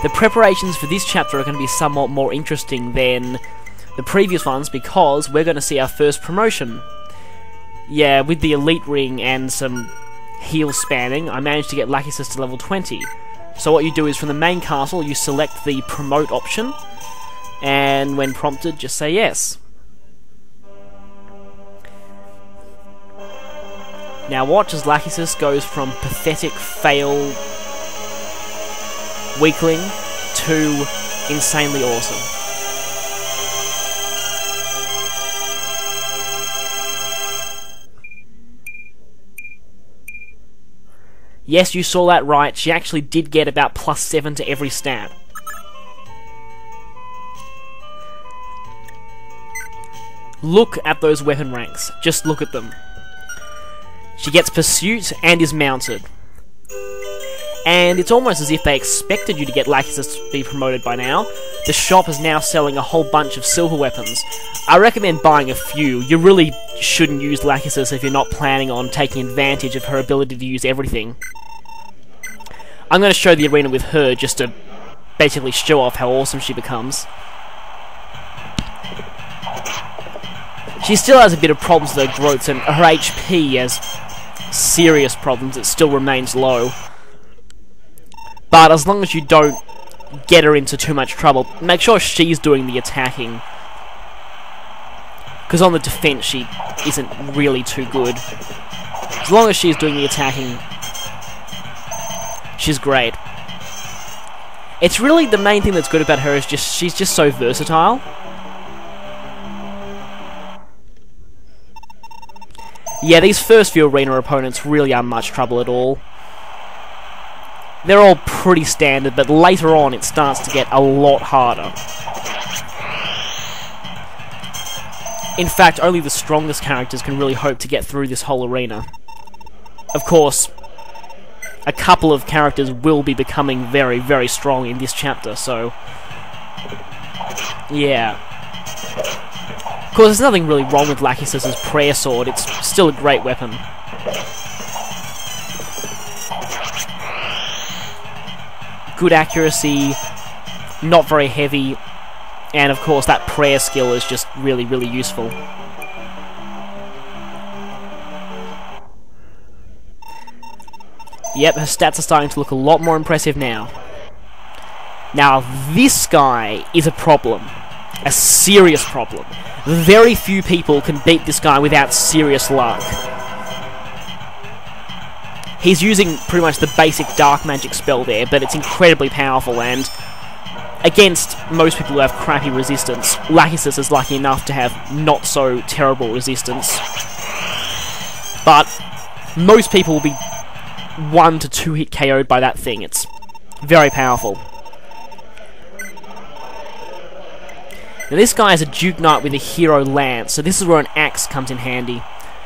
The preparations for this chapter are going to be somewhat more interesting than the previous ones because we're going to see our first promotion. Yeah, with the elite ring and some heal spamming, I managed to get Lachesis to level 20. So what you do is from the main castle, you select the promote option, and when prompted, just say yes. Now watch as Lachesis goes from pathetic fail weakling to insanely awesome. Yes, you saw that right, she actually did get about +7 to every stat. Look at those weapon ranks, just look at them. She gets Pursuit and is mounted. And it's almost as if they expected you to get Lachesis to be promoted by now. The shop is now selling a whole bunch of silver weapons. I recommend buying a few. You really shouldn't use Lachesis if you're not planning on taking advantage of her ability to use everything. I'm going to show the arena with her just to basically show off how awesome she becomes. She still has a bit of problems with her growths, and her HP has serious problems. It still remains low. But as long as you don't get her into too much trouble, make sure she's doing the attacking. Because on the defense, she isn't really too good. As long as she's doing the attacking, she's great. It's really the main thing that's good about her is just she's just so versatile. Yeah, these first few arena opponents really aren't much trouble at all. They're all pretty standard, but later on it starts to get a lot harder. In fact, only the strongest characters can really hope to get through this whole arena. Of course, a couple of characters will be becoming very, very strong in this chapter, so yeah. Of course, there's nothing really wrong with Lachesis' prayer sword, it's still a great weapon. Good accuracy, not very heavy, and of course that prayer skill is just really, really useful. Yep, her stats are starting to look a lot more impressive now. Now, this guy is a problem. A serious problem. Very few people can beat this guy without serious luck. He's using pretty much the basic dark magic spell there, but it's incredibly powerful, and against most people who have crappy resistance, Lachesis is lucky enough to have not so terrible resistance. But most people will be 1 to 2 hit KO'd by that thing. It's very powerful. Now this guy is a Duke Knight with a hero lance, so this is where an axe comes in handy.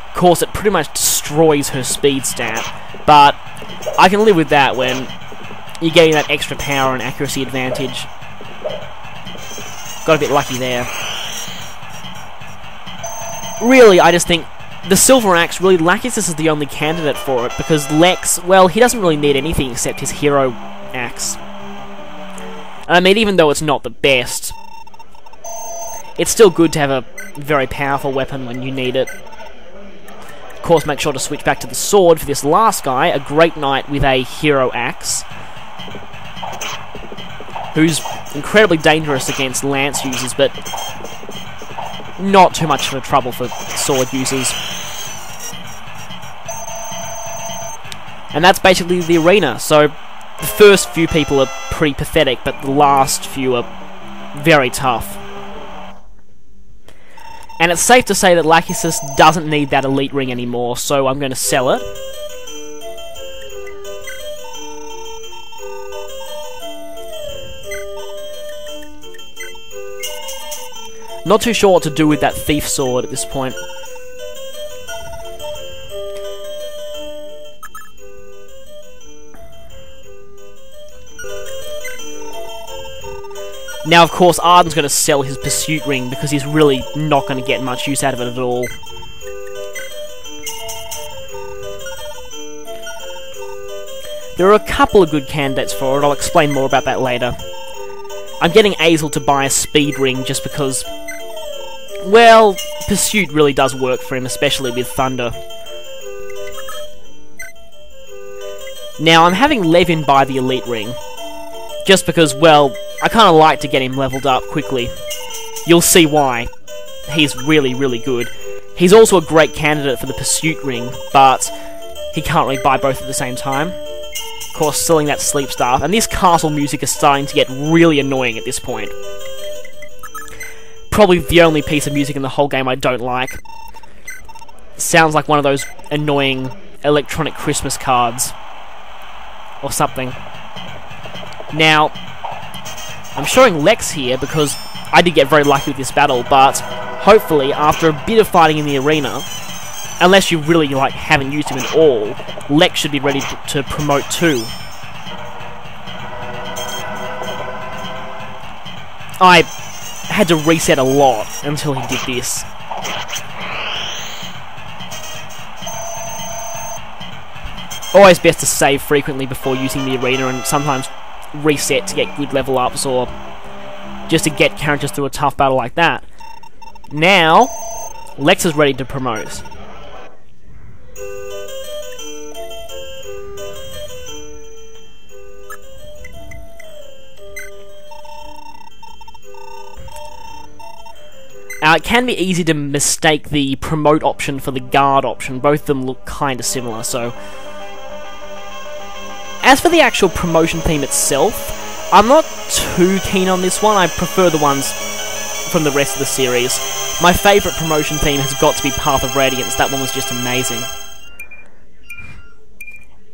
Of course, it pretty much destroys her speed stat, but I can live with that when you're getting that extra power and accuracy advantage. Got a bit lucky there. Really, I just think the Silver Axe, really, Lachesis is the only candidate for it, because Lex, well, he doesn't really need anything except his hero axe. And I mean, even though it's not the best, it's still good to have a very powerful weapon when you need it. Of course, make sure to switch back to the sword for this last guy, a Great Knight with a hero axe, who's incredibly dangerous against lance users, but not too much of a trouble for sword users. And that's basically the arena, so the first few people are pretty pathetic, but the last few are very tough. And it's safe to say that Lachesis doesn't need that elite ring anymore, so I'm going to sell it. Not too sure what to do with that thief sword at this point. Now, of course, Arden's going to sell his pursuit ring because he's really not going to get much use out of it at all. There are a couple of good candidates for it, I'll explain more about that later. I'm getting Azel to buy a speed ring just because, well, Pursuit really does work for him, especially with Thunder. Now, I'm having Levin buy the Elite Ring, just because, well, I kind of like to get him leveled up quickly. You'll see why. He's really, really good. He's also a great candidate for the Pursuit Ring, but he can't really buy both at the same time. Of course, selling that Sleep Staff, and this castle music is starting to get really annoying at this point. Probably the only piece of music in the whole game I don't like. Sounds like one of those annoying electronic Christmas cards. Or something. Now, I'm showing Lex here because I did get very lucky with this battle, but hopefully, after a bit of fighting in the arena, unless you really haven't used him at all, Lex should be ready to promote too. I had to reset a lot until he did this. Always best to save frequently before using the arena, and sometimes reset to get good level ups or just to get characters through a tough battle like that. Now, Lex is ready to promote. It can be easy to mistake the promote option for the guard option. Both of them look kind of similar, so... As for the actual promotion theme itself, I'm not too keen on this one. I prefer the ones from the rest of the series. My favourite promotion theme has got to be Path of Radiance. That one was just amazing.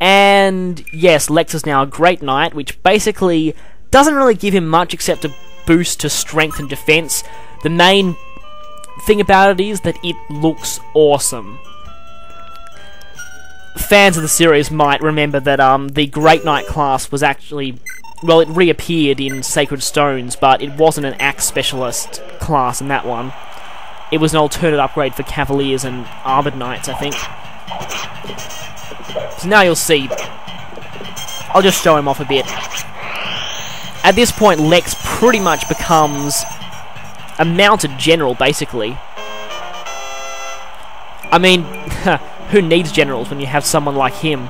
And yes, Lex is now a Great Knight, which basically doesn't really give him much except a boost to strength and defense. The main thing about it is that it looks awesome. Fans of the series might remember that the Great Knight class was actually, well, it reappeared in Sacred Stones, but it wasn't an axe specialist class in that one. It was an alternate upgrade for Cavaliers and Armored Knights, I think. So now you'll see. I'll just show him off a bit. At this point, Lex pretty much becomes a mounted general, basically. I mean, who needs generals when you have someone like him?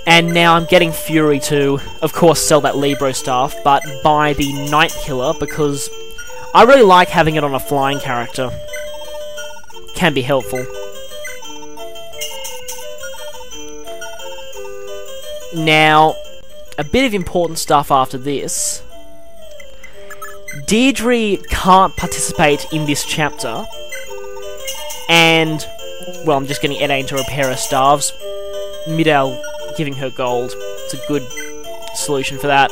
And now I'm getting Fury to, of course, sell that Libro staff, but buy the Night Killer because I really like having it on a flying character. Can be helpful. Now, a bit of important stuff after this. Derdrie can't participate in this chapter, and, well, I'm just getting Edain to repair her staves. Midale giving her gold. It's a good solution for that.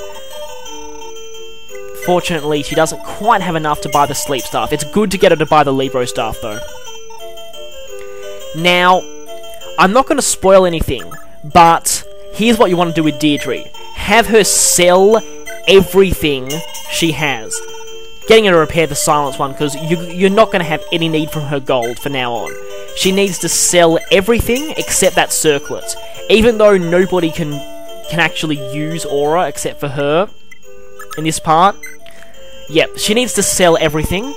Fortunately, she doesn't quite have enough to buy the Sleep Staff. It's good to get her to buy the Libro staff, though. Now, I'm not going to spoil anything, but here's what you want to do with Derdrie. Have her sell everything she has. Getting her to repair the Silence one, because you're not going to have any need from her gold from now on. She needs to sell everything except that circlet. Even though nobody can actually use Aura except for her in this part. Yep, she needs to sell everything.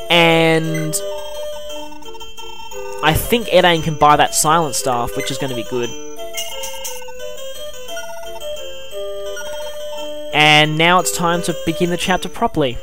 And I think Edain can buy that Silence Staff, which is going to be good. And now it's time to begin the chapter properly.